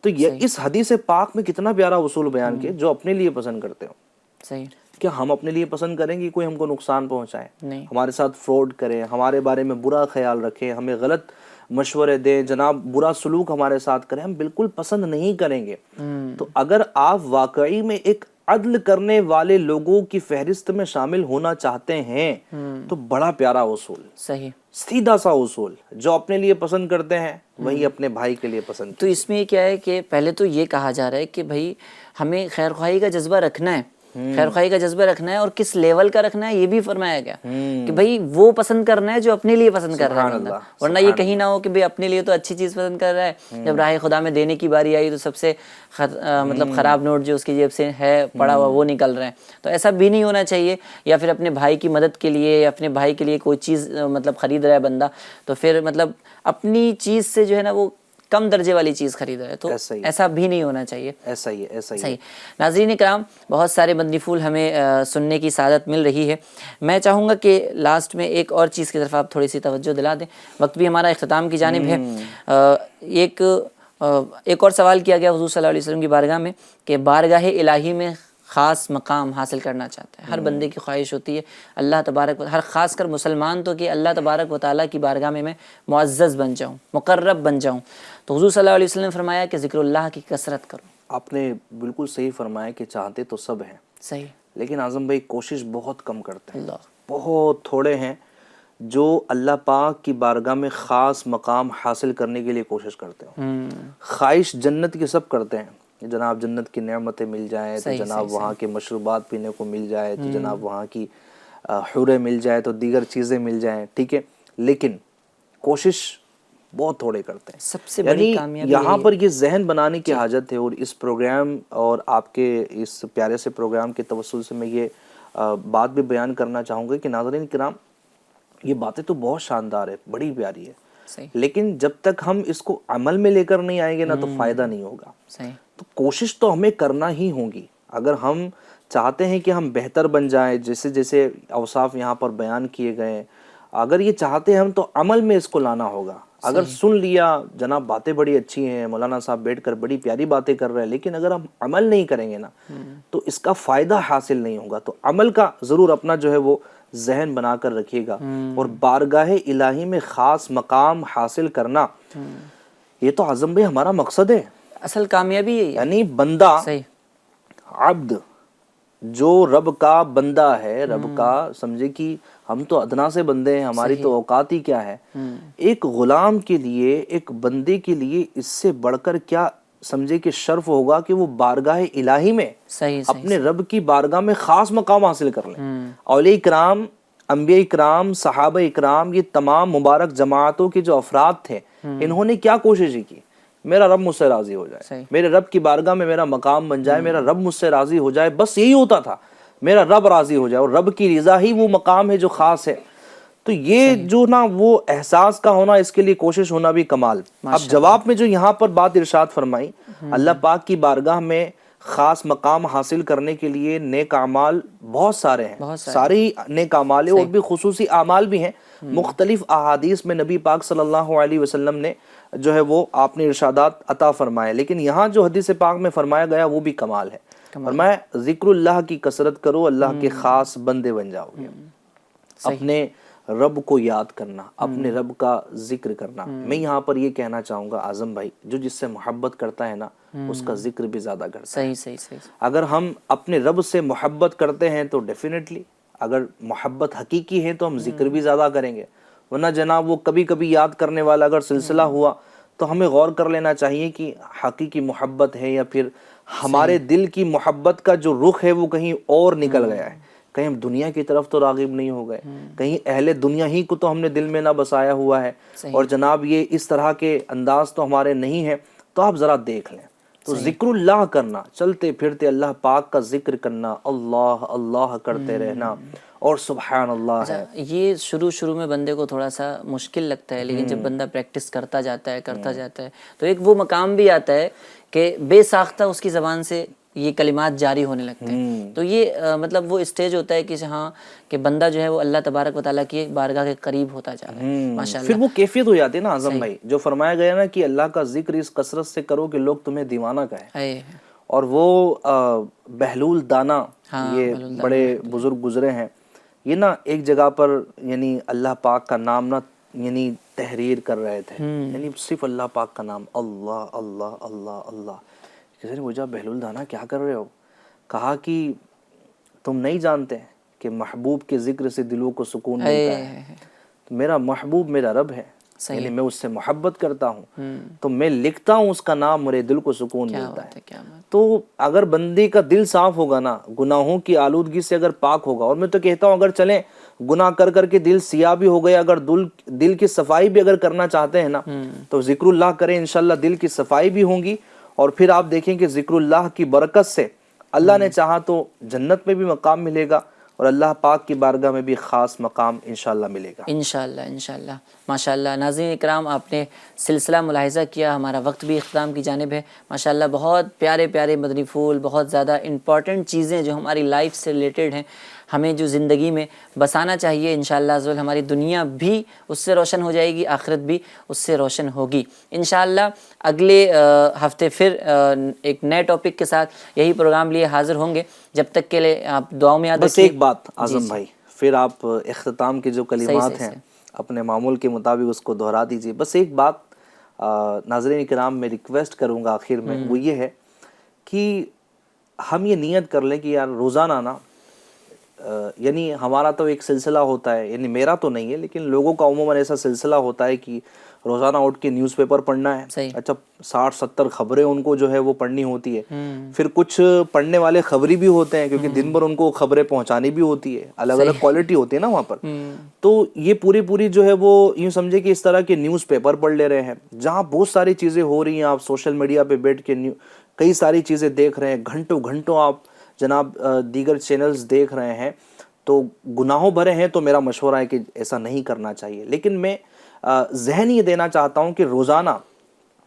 تو یہ اس حدیث پاک میں کتنا پیارا اصول بیان کیا, جو اپنے لیے پسند کرتے ہو. صحیح. کیا ہم اپنے لیے پسند کریں گے کوئی ہم کو نقصان پہنچائے, ہمارے ساتھ فراڈ کرے, ہمارے بارے میں برا خیال رکھے, ہمیں غلط مشورے دیں, جناب برا سلوک ہمارے ساتھ کریں, ہم بالکل پسند نہیں کریں گے. تو اگر آپ واقعی میں ایک عدل کرنے والے لوگوں کی فہرست میں شامل ہونا چاہتے ہیں تو بڑا پیارا اصول, صحیح سیدھا سا اصول, جو اپنے لیے پسند کرتے ہیں وہی اپنے بھائی کے لیے پسند. تو اس میں کیا ہے کہ پہلے تو یہ کہا جا رہا ہے کہ بھائی ہمیں خیر خواہی کا جذبہ رکھنا ہے, خیر خواہی کا جذبہ رکھنا ہے, اور کس لیول کا رکھنا ہے یہ بھی فرمایا گیا کہ بھائی وہ پسند کرنا ہے جو اپنے لیے پسند کر رہا ہے. ورنہ یہ کہیں نہ ہو کہ بھائی اپنے لیے تو اچھی چیز پسند کر رہا ہے, جب راہ خدا میں دینے کی باری آئی تو سب سے مطلب خراب نوٹ جو اس کی جیب سے ہے پڑا ہوا وہ نکل رہا ہے. تو ایسا بھی نہیں ہونا چاہیے. یا پھر اپنے بھائی کی مدد کے لیے یا اپنے بھائی کے لیے کوئی چیز مطلب خرید رہا ہے بندہ, تو پھر مطلب اپنی چیز سے جو ہے نا وہ کم درجے والی چیز خرید رہا ہے. تو ایسا بھی نہیں ہونا چاہیے. ایسا ہی ہے. صحیح. ناظرین کرام, بہت سارے مدنی پھول ہمیں سننے کی سعادت مل رہی ہے. میں چاہوں گا کہ لاسٹ میں ایک اور چیز کی طرف آپ تھوڑی سی توجہ دلا دیں. وقت بھی ہمارا اختتام کی جانب ہے. ایک اور سوال کیا گیا حضور صلی اللہ علیہ وسلم کی بارگاہ میں کہ بارگاہ الہی میں خاص مقام حاصل کرنا چاہتا ہے. ہر بندے کی خواہش ہوتی ہے اللہ تبارک ہر خاص کر مسلمان تو کہ اللہ تبارک و تعالیٰ کی بارگاہ میں معزز بن جاؤں, مقرب بن جاؤں. تو حضور صلی اللہ علیہ وسلم نے فرمایا کہ ذکر اللہ کی کثرت کرو. آپ نے بالکل صحیح فرمایا کہ چاہتے تو سب ہیں, صحیح, لیکن اعظم بھائی کوشش بہت کم کرتے ہیں. بہت تھوڑے ہیں جو اللہ پاک کی بارگاہ میں خاص مقام حاصل کرنے کے لیے کوشش کرتے ہیں. خواہش جنت کی سب کرتے ہیں, جناب جنت کی نعمتیں مل جائیں تو جناب وہاں کے مشروبات پینے کو مل جائے, تو جناب وہاں کی حوریں مل جائے, تو دیگر چیزیں مل جائیں, ٹھیک ہے, لیکن کوشش بہت تھوڑے کرتے ہیں. سب سے بڑی کامیابی یہاں پر یہ ذہن بنانے کی حاجت ہے. اور اس پروگرام اور آپ کے اس پیارے سے پروگرام کے توسل سے میں یہ بات بھی بیان کرنا چاہوں گا کہ ناظرین کرام, یہ باتیں تو بہت شاندار ہے, بڑی پیاری ہے, لیکن جب تک ہم اس کو عمل میں لے کر نہیں آئیں گے نا تو فائدہ نہیں ہوگا. تو کوشش تو ہمیں کرنا ہی ہوگی. اگر ہم چاہتے ہیں کہ ہم بہتر بن جائیں, جیسے جیسے اوصاف یہاں پر بیان کیے گئے, اگر یہ چاہتے ہیں ہم تو عمل میں اس کو لانا ہوگا. اگر سن لیا جناب باتیں بڑی اچھی ہیں, مولانا صاحب بیٹھ کر بڑی پیاری باتیں کر رہے ہیں, لیکن اگر ہم عمل نہیں کریں گے نا تو اس کا فائدہ حاصل نہیں ہوگا. تو عمل کا ضرور اپنا جو ہے وہ ذہن بنا کر رکھیے گا. اور بارگاہ الہی میں خاص مقام حاصل کرنا, یہ تو اعظم بھائی ہمارا مقصد ہے, اصل کامیابی ہے. یعنی بندہ عبد جو رب کا بندہ ہے, رب کا سمجھے کہ ہم تو ادنا سے بندے ہیں, ہماری تو اوقات ہی کیا ہے. ایک غلام کے لیے, ایک بندے کے لیے اس سے بڑھ کر کیا سمجھے کہ شرف ہوگا کہ وہ بارگاہ الہی میں اپنے رب کی بارگاہ میں خاص مقام حاصل کر لیں. اولیاء اکرام, انبیاء اکرام, صحابہ اکرام, یہ تمام مبارک جماعتوں کے جو افراد تھے, انہوں نے کیا کوشش کی, میرا رب مجھ سے راضی ہو جائے, میرے رب کی بارگاہ میں میرا مقام بن جائے, میرا رب مجھ سے راضی ہو جائے. بس یہی ہوتا تھا, میرا رب راضی ہو جائے, اور رب کی رضا ہی وہ مقام ہے جو خاص ہے. تو یہ جو نا وہ احساس کا ہونا، اس کے لیے کوشش ہونا بھی کمال. اب جواب میں جو یہاں پر بات ارشاد فرمائی، اللہ پاک کی بارگاہ میں خاص مقام حاصل کرنے کے لیے نیک اعمال بہت سارے ہیں، ساری نیک اعمال اور بھی خصوصی اعمال بھی ہیں. مختلف احادیث میں نبی پاک صلی اللہ علیہ وسلم نے جو ہے وہ آپ نے ارشادات عطا فرمائے، لیکن یہاں جو حدیث پاک میں فرمایا گیا وہ بھی کمال ہے. فرمایا ذکر اللہ کی کثرت کرو، اللہ کے خاص بندے بن جاؤ گے. اپنے رب کو یاد کرنا، اپنے رب کا ذکر کرنا. میں یہاں پر یہ کہنا چاہوں گا اعظم بھائی، جو جس سے محبت کرتا ہے نا اس کا ذکر بھی زیادہ کرتا ہے. صحیح. اگر ہم اپنے رب سے محبت کرتے ہیں تو ڈیفینیٹلی، اگر محبت حقیقی ہے تو ہم ذکر بھی زیادہ کریں گے. ورنہ جناب وہ کبھی کبھی یاد کرنے والا اگر سلسلہ ہوا تو ہمیں غور کر لینا چاہیے کہ حقیقی محبت ہے یا پھر ہمارے دل کی محبت کا جو رخ ہے وہ کہیں اور نکل گیا ہے. کہیں ہم دنیا کی طرف تو راغب نہیں ہو گئے، کہیں اہل دنیا ہی کو تو ہم نے دل میں نہ بسایا ہوا ہے، اور جناب یہ اس طرح کے انداز تو ہمارے نہیں ہیں. تو آپ ذرا دیکھ لیں. تو ذکر اللہ کرنا، چلتے پھرتے اللہ پاک کا ذکر کرنا، اللہ اللہ کرتے رہنا، اور سبحان اللہ ہے. یہ شروع میں بندے کو تھوڑا سا مشکل لگتا ہے، لیکن جب بندہ پریکٹس کرتا جاتا ہے تو ایک وہ مقام بھی آتا ہے کہ بے ساختہ اس کی زبان سے یہ کلمات جاری ہونے لگتے ہیں. تو یہ مطلب وہ اسٹیج ہوتا ہے کہ ہاں کہ بندہ جو ہے وہ اللہ تبارک و تعالیٰ کی بارگاہ کے قریب ہوتا جا رہا ہے. ماشاء اللہ پھر وہ کیفیت ہو جاتی ہے نا اعظم بھائی، جو فرمایا گیا نا کہ اللہ کا ذکر اس کثرت سے کرو کہ لوگ تمہیں دیوانہ کہیں. اور وہ بہلول دانا، یہ بڑے بزرگ گزرے ہیں، یہ نا ایک جگہ پر یعنی اللہ پاک کا نام نا یعنی تحریر کر رہے تھے، یعنی صرف اللہ پاک کا نام، اللہ اللہ اللہ اللہ. کسی نے پوچھا بہلول دانا کیا کر رہے ہو؟ کہا کہ تم نہیں جانتے کہ محبوب کے ذکر سے دلوں کو سکون ملتا ہے. میرا محبوب میرا رب ہے، یعنی میں اس سے محبت کرتا ہوں تو میں لکھتا ہوں اس کا نام، میرے دل کو سکون ملتا ہے. تو اگر بندے کا دل صاف ہوگا نا، گناہوں کی آلودگی سے اگر پاک ہوگا، اور میں تو کہتا ہوں اگر چلیں گناہ کر کر کے دل سیاہ بھی ہو گیا، اگر دل کی صفائی بھی اگر کرنا چاہتے ہیں نا تو ذکر اللہ کریں، انشاءاللہ دل کی صفائی بھی ہوں گی. اور پھر آپ دیکھیں کہ ذکر اللہ کی برکت سے اللہ نے چاہا تو جنت میں بھی مقام ملے گا، اور اللہ پاک کی بارگاہ میں بھی خاص مقام انشاءاللہ ملے گا. انشاءاللہ ماشاءاللہ. ناظرین اکرام، آپ نے سلسلہ ملاحظہ کیا، ہمارا وقت بھی اختتام کی جانب ہے. ماشاءاللہ بہت پیارے پیارے مدنی پھول، بہت زیادہ امپورٹنٹ چیزیں جو ہماری لائف سے ریلیٹڈ ہیں، ہمیں جو زندگی میں بسانا چاہیے. انشاءاللہ عزوجل ہماری دنیا بھی اس سے روشن ہو جائے گی، آخرت بھی اس سے روشن ہوگی. انشاءاللہ اگلے ہفتے پھر ایک نئے ٹاپک کے ساتھ یہی پروگرام لیے حاضر ہوں گے. جب تک کے لیے آپ دعاؤں میں یاد رکھیے. بس ایک بات اعظم بھائی، پھر آپ اختتام کے جو کلمات ہیں اپنے معمول کے مطابق اس کو دہرا دیجئے. بس ایک بات ناظرین کرام میں ریکویسٹ کروں گا آخر میں، وہ یہ ہے کہ ہم یہ نیت کر لیں کہ یار روزانہ نا، یعنی ہمارا تو ایک سلسلہ ہوتا ہے، یعنی میرا تو نہیں ہے لیکن لوگوں کا عموماً ایسا سلسلہ ہوتا ہے کہ روزانہ اٹھ کے نیوز پیپر پڑھنا ہے. اچھا 60-70 خبریں ان کو جو ہے وہ پڑھنی ہوتی ہے. پھر کچھ پڑھنے والے خبری بھی ہوتے ہیں کیونکہ دن بھر ان کو خبریں پہنچانی بھی ہوتی ہے، الگ الگ کوالٹی ہوتی ہے نا وہاں پر. تو یہ پوری جو ہے وہ یوں سمجھے کہ اس طرح کے نیوز پیپر پڑھ لے رہے ہیں جہاں بہت ساری چیزیں ہو رہی ہیں. آپ سوشل میڈیا پہ بیٹھ کے کئی ساری چیزیں دیکھ رہے ہیں، گھنٹوں آپ جناب دیگر چینلز دیکھ رہے ہیں، تو گناہوں بھرے ہیں. تو میرا مشورہ ہے کہ ایسا نہیں کرنا چاہیے. لیکن میں ذہن یہ دینا چاہتا ہوں کہ روزانہ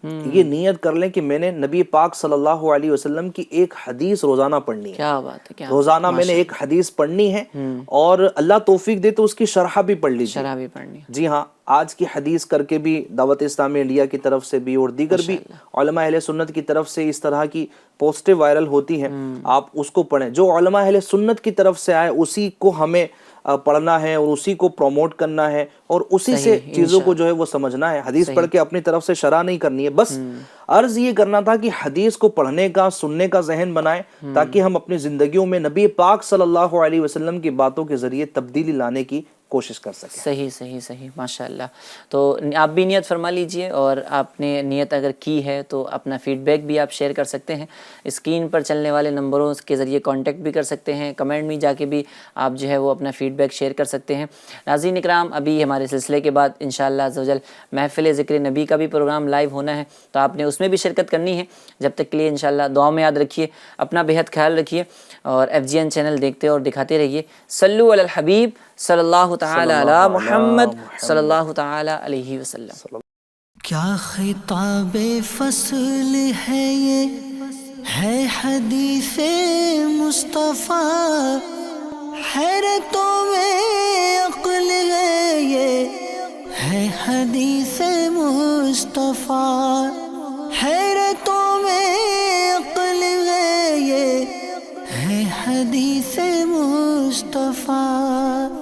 یہ نیت کر لیں کہ میں نے نبی پاک صلی اللہ علیہ وسلم کی ایک حدیث روزانہ پڑھنی ہے. کیا بات ہے، روزانہ میں نے ایک حدیث پڑھنی ہے، اور اللہ توفیق دے تو اس کی شرح بھی پڑھ لیجیے. جی ہاں، آج کی حدیث کر کے بھی دعوت اسلامی انڈیا کی طرف سے بھی اور دیگر بھی علماء اہل سنت کی طرف سے اس طرح کی پوسٹیں وائرل ہوتی ہیں، آپ اس کو پڑھیں. جو علماء اہل سنت کی طرف سے آئے اسی کو ہمیں پڑھنا ہے اور اسی کو پروموٹ کرنا ہے اور اسی سے چیزوں کو جو ہے وہ سمجھنا ہے. حدیث پڑھ کے اپنی طرف سے شرح نہیں کرنی ہے. بس عرض یہ کرنا تھا کہ حدیث کو پڑھنے کا، سننے کا ذہن بنائیں تاکہ ہم اپنی زندگیوں میں نبی پاک صلی اللہ علیہ وسلم کی باتوں کے ذریعے تبدیلی لانے کی کوشش کر سکیں. صحیح ماشاءاللہ. تو آپ بھی نیت فرما لیجئے، اور آپ نے نیت اگر کی ہے تو اپنا فیڈ بیک بھی آپ شیئر کر سکتے ہیں. اسکرین پر چلنے والے نمبروں کے ذریعے کانٹیکٹ بھی کر سکتے ہیں، کمنٹ میں جا کے بھی آپ جو ہے وہ اپنا فیڈ بیک شیئر کر سکتے ہیں. ناظرین اکرام، ابھی ہمارے سلسلے کے بعد انشاءاللہ عزوجل محفل ذکر نبی کا بھی پروگرام لائیو ہونا ہے، تو آپ نے اس میں بھی شرکت کرنی ہے. جب تک کے لیے انشاءاللہ دعاؤں میں یاد رکھیے، اپنا بہت خیال رکھیے، اور FGN چینل دیکھتے اور دکھاتے رہیے. صلو علی الحبیب صلی اللہ تعالی علی محمد صلی اللہ تعالی علیہ وسلم۔ کیا خطاب فصل ہے یہ، ہے حدیث مصطفیٰ، حیرتوں میں عقل ہے یہ، ہے حدیث مصطفیٰ، حیرتوں میں عقل ہے یہ، ہے حدیث مصطفیٰ۔